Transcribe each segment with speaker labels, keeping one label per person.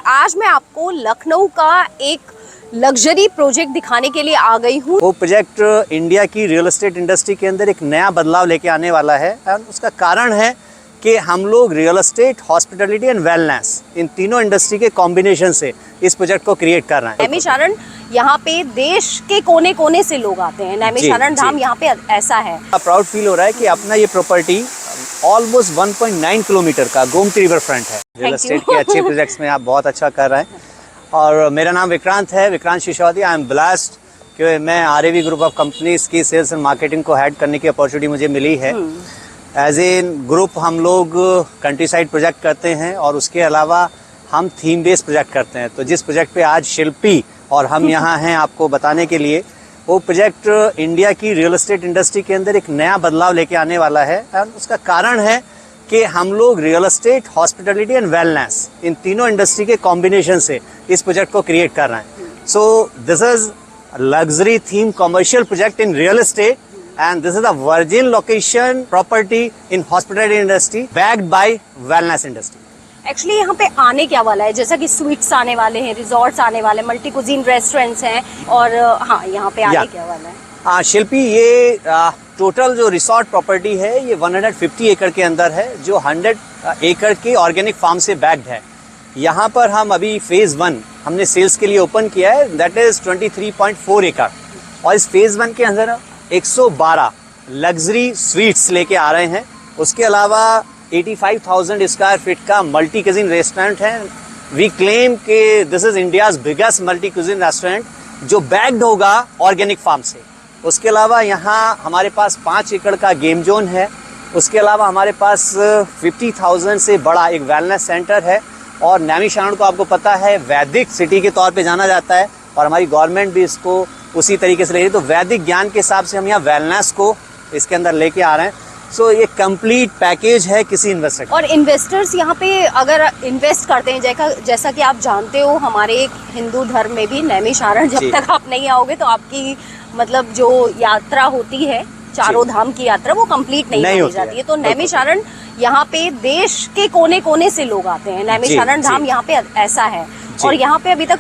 Speaker 1: आज मैं आपको लखनऊ का एक लग्जरी प्रोजेक्ट दिखाने के लिए आ गई हूँ।
Speaker 2: वो प्रोजेक्ट इंडिया की रियल एस्टेट इंडस्ट्री के अंदर एक नया बदलाव लेके आने वाला है और उसका कारण है कि हम लोग real estate, hospitality and wellness in तीनों इंडस्ट्री के कॉम्बिनेशन से इस प्रोजेक्ट को क्रिएट कर रहे हैं।
Speaker 1: नैमिषारण्य यहाँ पे देश के कोने कोने से लोग आते हैं। नैमिषारण्य धाम यहाँ पे ऐसा है।
Speaker 2: प्राउड फील हो रहा है कि अपना ये प्रॉपर्टी ऑलमोस्ट 1.9 किलोमीटर का गोमती रिवर फ्रंट है। रियल एस्टेट के अच्छे प्रोजेक्ट्स में आप बहुत अच्छा कर रहे हैं। और मेरा नाम विक्रांत है, Vikrant Sisodia. I am blessed कि मैं RAV ग्रुप ऑफ कंपनीज की सेल्स एंड मार्केटिंग को हेड करने की अपॉर्चुनिटी मुझे मिली है। एज ए ग्रुप हम लोग कंट्री साइड प्रोजेक्ट करते हैं और उसके अलावा हम थीम बेस्ड प्रोजेक्ट करते हैं। तो जिस प्रोजेक्ट पे आज शिल्पी और हम यहाँ हैं आपको बताने के लिए, वो प्रोजेक्ट इंडिया की रियल एस्टेट इंडस्ट्री के अंदर एक नया बदलाव लेके आने वाला है और उसका कारण है कि हम लोग real estate, hospitality and wellness in तीनों इंडस्ट्री के कॉम्बिनेशन से इस प्रोजेक्ट को क्रिएट कर रहे हैं। So this is luxury theme commercial project in real estate and this is a virgin location property in hospitality industry backed by wellness industry.
Speaker 1: Actually यहाँ पे आने क्या वाला है, जैसा कि स्वीट्स आने वाले हैं, रिजॉर्ट्स आने वाले हैं, मल्टी कुजीन रेस्टोरेंट्स हैं और हाँ यहाँ पे आने क्या वाला है?
Speaker 2: शिल्पी, ये टोटल जो रिसोर्ट प्रॉपर्टी है ये 150 एकड़ के अंदर है, जो 100 एकड़ के ऑर्गेनिक फार्म से बैक्ड है। यहाँ पर हम अभी फेज 1 हमने सेल्स के लिए ओपन किया है, दैट इज 23.4 एकड़। और इस फेज 1 के अंदर 112 लग्जरी स्वीट्स लेके आ रहे हैं। उसके अलावा 85,000 स्क्वायर फीट का मल्टी कुजीन रेस्टोरेंट है। वी क्लेम कि this is India's biggest multi cuisine restaurant जो बैक्ड होगा ऑर्गेनिक फार्म से। उसके अलावा यहाँ हमारे पास 5 एकड़ का गेम जोन है। उसके अलावा हमारे पास 50,000 से बड़ा एक वेलनेस सेंटर है। और नैमिषारण्य को आपको पता है वैदिक सिटी के तौर पे जाना जाता है और हमारी गवर्नमेंट भी इसको उसी तरीके से ले रही है। तो वैदिक ज्ञान के हिसाब से हम यहाँ वेलनेस को इसके अंदर लेके आ रहे हैं। सो ये कंप्लीट पैकेज है किसी इन्वेस्टर का।
Speaker 1: और इन्वेस्टर्स यहाँ पे अगर इन्वेस्ट करते हैं, जैसा कि आप जानते हो हमारे हिंदू धर्म में भी नैमिषारण्य जब तक आप नहीं आओगे तो आपकी मतलब जो यात्रा होती है, चारों धाम की यात्रा, वो कंप्लीट नहीं हो जाती है। तो नैमिषारण्य यहाँ पे देश के कोने कोने से लोग आते हैं। नैमिषारण्य धाम यहाँ पे ऐसा है। और यहाँ पे अभी तक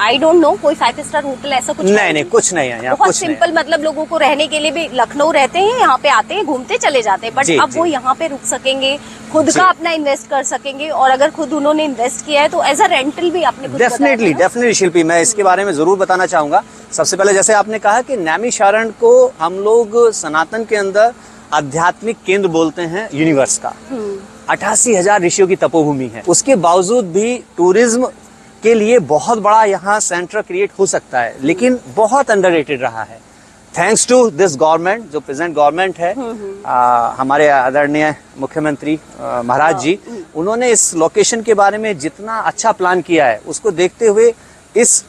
Speaker 1: आई डोंट नो कोई 5 स्टार होटल ऐसा कुछ
Speaker 2: नहीं, कुछ नहीं है यहाँ।
Speaker 1: बहुत सिंपल, मतलब लोगों को रहने के लिए भी लखनऊ रहते हैं, यहाँ पे आते हैं, घूमते चले जाते हैं, बट अब वो यहाँ पे रुक सकेंगे, खुद का अपना इन्वेस्ट कर सकेंगे। और अगर खुद उन्होंने इन्वेस्ट किया है तो एज अ रेंटल भी आपने कुछ
Speaker 2: डेफिनेटली शिल्पी, मैं इसके बारे में जरूर बताना चाहूंगा। सबसे पहले जैसे आपने कहा कि नैमिषारण्य को हम लोग सनातन के अंदर आध्यात्मिक केंद्र बोलते हैं, यूनिवर्स का। 88,000 ऋषियों की तपोभूमि है। उसके बावजूद भी टूरिज्म के लिए बहुत बड़ा यहाँ सेंटर क्रिएट हो सकता है, लेकिन बहुत अंडररेटेड रहा है। थैंक्स टू दिस गवर्नमेंट, जो प्रेजेंट गवर्नमेंट है, हमारे आदरणीय मुख्यमंत्री महाराज जी, उन्होंने इस लोकेशन के बारे में जितना अच्छा प्लान किया है, उसको देखते हुए इस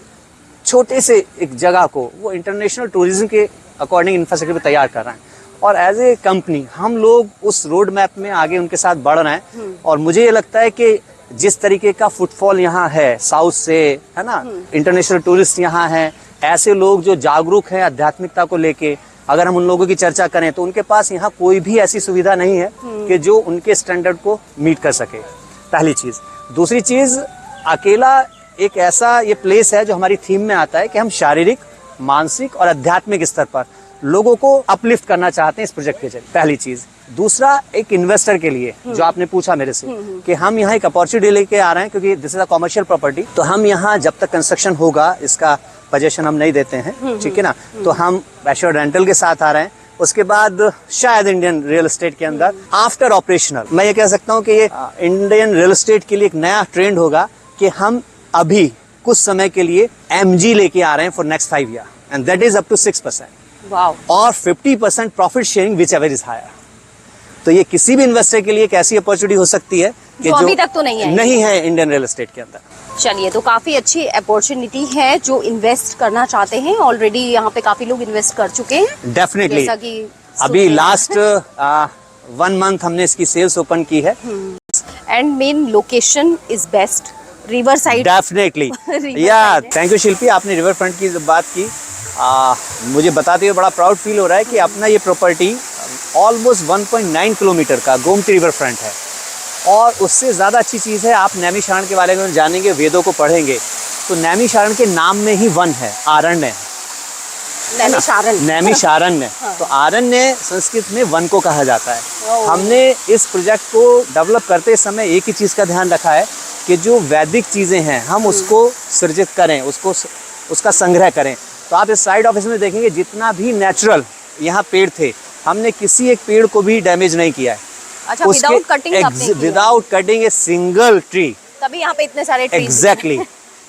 Speaker 2: छोटे से एक जगह को वो इंटरनेशनल टूरिज्म के अकॉर्डिंग इंफ्रास्ट्रक्चर तैयार कर रहे हैं। और एज ए कंपनी हम लोग उस रोड मैप में आगे उनके साथ बढ़ रहे हैं। और मुझे ये लगता है कि जिस तरीके का फुटफॉल यहाँ है साउथ से, है ना, इंटरनेशनल टूरिस्ट यहाँ हैं, ऐसे लोग जो जागरूक हैं आध्यात्मिकता को लेके, अगर हम उन लोगों की चर्चा करें तो उनके पास यहाँ कोई भी ऐसी सुविधा नहीं है कि जो उनके स्टैंडर्ड को मीट कर सके, पहली चीज। दूसरी चीज, अकेला एक ऐसा ये प्लेस है जो हमारी थीम में आता है कि हम शारीरिक, मानसिक और आध्यात्मिक स्तर पर लोगों को अपलिफ्ट करना चाहते हैं इस प्रोजेक्ट के जरिए, पहली चीज। दूसरा, एक इन्वेस्टर के लिए जो आपने पूछा मेरे से कि हम यहाँ एक अपॉर्चुनिटी लेके आ रहे हैं, क्योंकि this is a commercial property, तो हम यहाँ जब तक कंस्ट्रक्शन होगा इसका पोजीशन हम नहीं देते हैं, ठीक है ना। तो हम एश्योर्ड रेंटल के साथ आ रहे हैं। उसके बाद शायद इंडियन रियल एस्टेट के अंदर आफ्टर ऑपरेशनल मैं ये कह सकता हूँ कि ये इंडियन रियल एस्टेट के लिए एक नया ट्रेंड होगा कि हम अभी कुछ समय के लिए MG लेके आ रहे हैं for next 5 year, and that is up to 6%। और 50% profit sharing whichever is higher. तो ये किसी भी इन्वेस्टर के लिए एक ऐसी अपॉर्चुनिटी हो सकती है कि जो
Speaker 1: अभी तक तो नहीं
Speaker 2: है इंडियन रियल एस्टेट के अंदर।
Speaker 1: चलिए, तो काफी अच्छी अपॉर्चुनिटी है जो इन्वेस्ट करना चाहते हैं। ऑलरेडी यहाँ पे काफी लोग इन्वेस्ट कर चुके हैं।
Speaker 2: डेफिनेटली अभी लास्ट 1 मंथ हमने इसकी सेल्स ओपन की है।
Speaker 1: And main location is best, river side.
Speaker 2: Definitely या थैंक यू शिल्पी, आपने रिवर फ्रंट की बात की। मुझे बताते हुए बड़ा प्राउड फील हो रहा है कि अपना ये प्रॉपर्टी ऑलमोस्ट 1.9 किलोमीटर का गोमती रिवर फ्रंट है। और उससे ज़्यादा अच्छी चीज़ है, आप नैमिषारण्य के बारे में जानेंगे, वेदों को पढ़ेंगे तो नैमिषारण्य के नाम में ही वन है, आरण्य है। नैमिषारण्य
Speaker 1: हाँ।
Speaker 2: तो आरण्य संस्कृत में वन को कहा जाता है।
Speaker 1: ओह।
Speaker 2: हमने इस प्रोजेक्ट को डेवलप करते समय एक ही चीज़ का ध्यान रखा है कि जो वैदिक चीज़ें हैं हम उसको सृजित करें, उसका संग्रह करें। तो आप इस साइड ऑफिस में देखेंगे जितना भी नेचुरल यहाँ पेड़ थे, हमने किसी एक पेड़ को भी डैमेज नहीं किया है।
Speaker 1: अच्छा,
Speaker 2: without cutting a single tree,
Speaker 1: तभी यहाँ पे इतने सारे ट्रीज।
Speaker 2: एग्जैक्टली।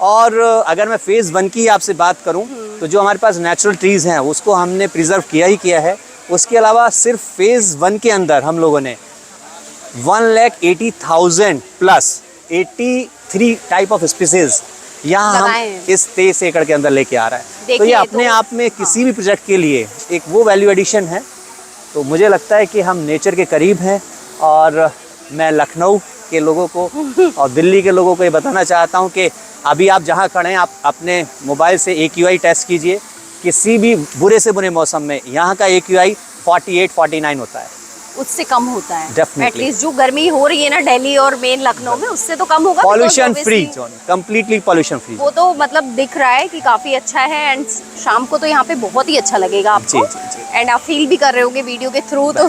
Speaker 2: और अगर मैं फेज़ 1 की आपसे बात करूं तो जो हमारे पास नेचुरल ट्रीज़ हैं उसको हमने प्रिजर्व किया ही किया है। उसके अलावा सिर्फ फेज़ 1 के अंदर हम लोगों ने 1,80,000 प्लस 83 टाइप ऑफ स्पीसीज यहाँ हम इस 23 एकड़ के अंदर लेके आ रहा है। तो ये अपने आप में किसी भी प्रोजेक्ट के लिए एक वो वैल्यू एडिशन है। तो मुझे लगता है कि हम नेचर के करीब हैं और मैं लखनऊ के लोगों को और दिल्ली के लोगों को ये बताना चाहता हूँ कि अभी आप जहाँ खड़े हैं आप अपने मोबाइल से AQI टेस्ट कीजिए। किसी भी बुरे से बुरे मौसम में यहाँ का AQI 48-49 होता है,
Speaker 1: उससे कम होता है
Speaker 2: डेफिनेटली।
Speaker 1: एटलीस्ट जो गर्मी हो रही है ना दिल्ली और मेन लखनऊ में, उससे तो कम होगा।
Speaker 2: Pollution free, completely pollution free.
Speaker 1: वो तो मतलब दिख रहा है कि काफी अच्छा है। एंड शाम को तो यहाँ पे बहुत ही अच्छा लगेगा आपको। एंड आप फील भी कर रहे होंगे वीडियो के थ्रू, तो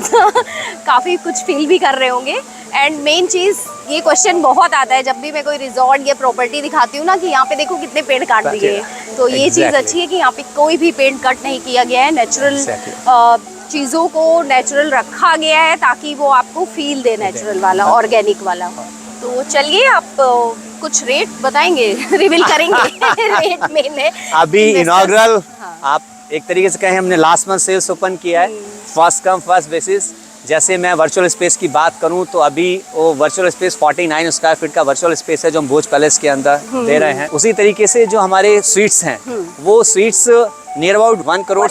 Speaker 1: काफी कुछ फील भी कर रहे होंगे। एंड मेन चीज, ये क्वेश्चन बहुत आता है जब भी मैं कोई रिजॉर्ट या प्रॉपर्टी दिखाती हूँ ना कि यहाँ पे देखो कितने पेड़ काट दिए। तो ये चीज अच्छी है कि यहाँ पे कोई भी पेड़ कट नहीं किया गया है। नेचुरल चीज़ों को नेचुरल रखा गया है ताकि वो आपको फील दे, नेचुरल वाला, ऑर्गेनिक वाला। तो चलिए आप कुछ रेट बताएंगे, रिवील करेंगे। रेट मेन है
Speaker 2: अभी इनॉग्रल। आप एक तरीके से कहें हमने लास्ट मंथ सेल्स ओपन किया है, फर्स्ट कम फर्स्ट बेसिस। जैसे मैं वर्चुअल स्पेस की बात करूं तो अभी वो वर्चुअल स्पेस 49 स्क्वायर फीट का वर्चुअल स्पेस है जो हम भोज पैलेस के अंदर दे रहे हैं। उसी तरीके से जो हमारे स्वीट्स हैं वो sweets near about 1 crore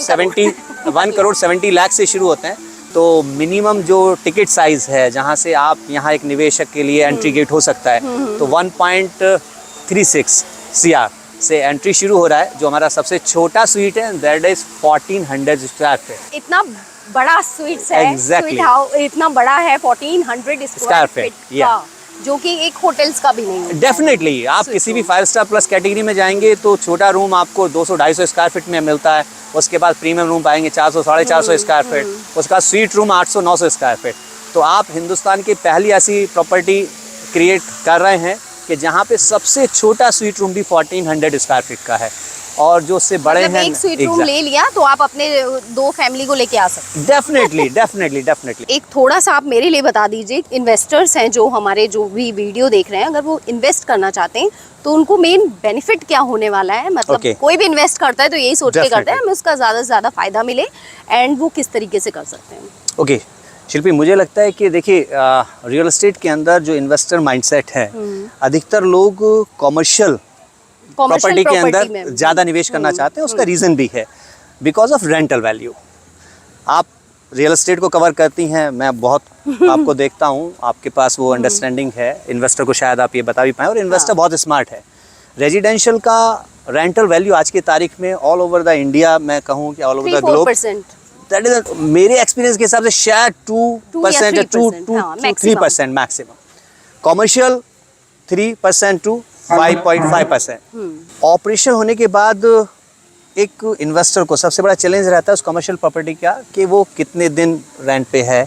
Speaker 2: 70 lakh से शुरू होते हैं। तो मिनिमम जो टिकट साइज है जहां से आप यहाँ एक निवेशक के लिए एंट्री गेट हो सकता है तो 1.36 CR से एंट्री शुरू हो रहा है। जो हमारा सबसे छोटा स्वीट है दैट इज 1400 स्क्वायर फीट।
Speaker 1: इतना बड़ा स्वीट्स है।
Speaker 2: Exactly.
Speaker 1: स्वीट हाउस इतना बड़ा है 1400 स्क्वायर फीट का, जो कि एक होटल्स का भी नहीं है।
Speaker 2: डेफिनेटली आप किसी भी 5 स्टार प्लस कैटेगरी में जाएंगे तो छोटा रूम आपको 200-250 स्क्वायर फीट में मिलता है। उसके बाद प्रीमियम रूम पाएंगे 400-450 स्क्वायर फीट। उसका स्वीट रूम 800-900 स्क्वायर फीट। तो आप हिंदुस्तान की पहली ऐसी प्रॉपर्टी क्रिएट कर रहे हैं कि जहाँ पे सबसे छोटा स्वीट रूम भी 1400 स्क्वायर फीट का है। और जो उससे बड़े हैं,
Speaker 1: एक स्वीट रूम ले लिया तो आप अपने 2 फैमिली को लेके आ सकते हैं।
Speaker 2: डेफिनेटली।
Speaker 1: एक थोड़ा सा आप मेरे लिए बता दीजिए, इन्वेस्टर्स हैं जो हमारे जो भी वीडियो देख रहे हैं, अगर वो इन्वेस्ट करना चाहते हैं तो उनको मेन बेनिफिट क्या होने वाला है? मतलब कोई भी इन्वेस्ट करता है तो यही सोच के करता है हमें उसका ज़्यादा से ज़्यादा फायदा मिले, एंड वो किस तरीके से कर सकते हैं?
Speaker 2: ओके शिल्पी, मुझे लगता है कि देखिए रियल एस्टेट के अंदर जो इन्वेस्टर माइंडसेट है, अधिकतर लोग कॉमर्शियल प्रॉपर्टी के अंदर ज़्यादा निवेश करना चाहते हैं। उसका रीज़न भी है बिकॉज ऑफ रेंटल वैल्यू। आप रियल एस्टेट को कवर करती हैं, मैं बहुत आपको देखता हूँ, आपके पास वो अंडरस्टैंडिंग है। इन्वेस्टर को शायद आप ये बता भी पाएँ, और इन्वेस्टर बहुत स्मार्ट है। रेजिडेंशियल का रेंटल वैल्यू आज की तारीख में ऑल ओवर द इंडिया, मैं कहूँ कि all over the globe, that is मेरे एक्सपीरियंस के हिसाब से शायद 2% या 2-3% मैक्सिमम। Commercial 3% to 5.5%। ऑपरेशन होने के बाद एक इन्वेस्टर को सबसे बड़ा चैलेंज रहता है उस कमर्शियल प्रॉपर्टी का कि वो कितने दिन रेंट पे है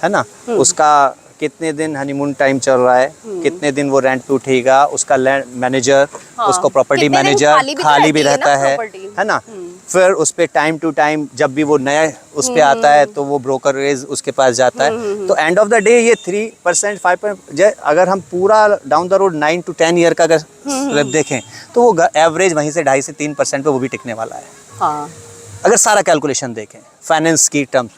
Speaker 2: ना, उसका कितने दिन हनीमून टाइम चल रहा है, कितने दिन वो रेंट पे उठेगा, उसका लैंड मैनेजर, उसको प्रॉपर्टी मैनेजर खाली भी रहता है ना। फिर उस पे टाइम टू टाइम जब भी वो नया उस पे आता है तो वो ब्रोकरेज उसके पास जाता है। तो एंड ऑफ द डे ये 3% 5%, अगर हम पूरा down the road 9 to 10 year का अगर देखें तो वो एवरेज वहीं से 2.5 से 3% पे वो भी टिकने वाला है।
Speaker 1: हाँ।
Speaker 2: अगर सारा कैलकुलेशन देखें फाइनेंस की टर्म्स,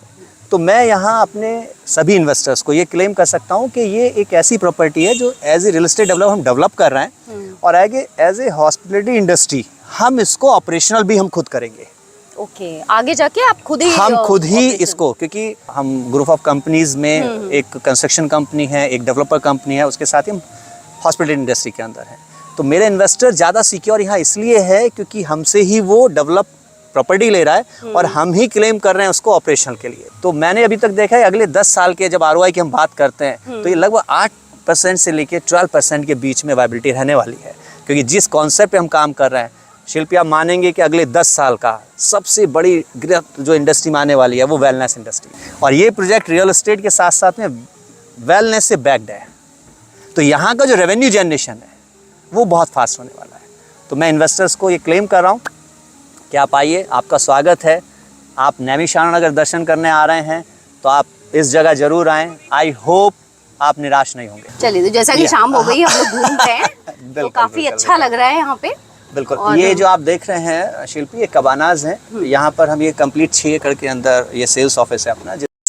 Speaker 2: तो मैं यहाँ अपने सभी इन्वेस्टर्स को ये क्लेम कर सकता हूँ कि ये एक ऐसी प्रॉपर्टी है जो as a real estate developer हम डेवलप कर रहे हैं, और आगे एज ए हॉस्पिटलिटी इंडस्ट्री हम इसको ऑपरेशनल भी हम खुद करेंगे।
Speaker 1: ओके, आगे जाके आप खुद ही
Speaker 2: इसको, क्योंकि हम ग्रुप ऑफ कंपनीज में एक कंस्ट्रक्शन कंपनी है, एक डेवलपर कंपनी है, उसके साथ ही हम हॉस्पिटलिटी इंडस्ट्री के अंदर हैं। तो मेरे इन्वेस्टर ज़्यादा सिक्योर यहाँ इसलिए है क्योंकि हमसे ही वो डेवलप प्रॉपर्टी ले रहा है और हम ही क्लेम कर रहे हैं उसको ऑपरेशनल के लिए। तो मैंने अभी तक देखा है अगले 10 साल के जब ROI की हम बात करते हैं तो ये लगभग 8% से लेके 12% के बीच में वाइबिलिटी रहने वाली है, क्योंकि जिस कॉन्सेप्ट पे हम काम कर रहे हैं शिल्पी, आप मानेंगे कि अगले 10 साल का सबसे बड़ी जो इंडस्ट्री में आने वाली है वो वेलनेस इंडस्ट्री, और ये प्रोजेक्ट रियल एस्टेट के साथ साथ में वेलनेस से बैक्ड है। तो यहाँ का जो रेवेन्यू जनरेशन है वो बहुत फास्ट होने वाला है। तो मैं इन्वेस्टर्स को ये क्लेम कर रहा हूँ कि आप आइए, आपका स्वागत है। आप नैमिषारण अगर दर्शन करने आ रहे हैं तो आप इस जगह जरूर आएँ। आई होप आप निराश नहीं होंगे।
Speaker 1: चलिए, तो जैसा कि शाम हो गई, हम लोग घूम रहे हैं तो काफी अच्छा लग रहा है यहाँ पे।
Speaker 2: बिल्कुल। ये जो आप देख रहे हैं शिल्पी, ये कबानाज हैं। यहाँ पर हम ये कंप्लीट 6 एकड़ के अंदर ये सेल्स ऑफिस है अपना।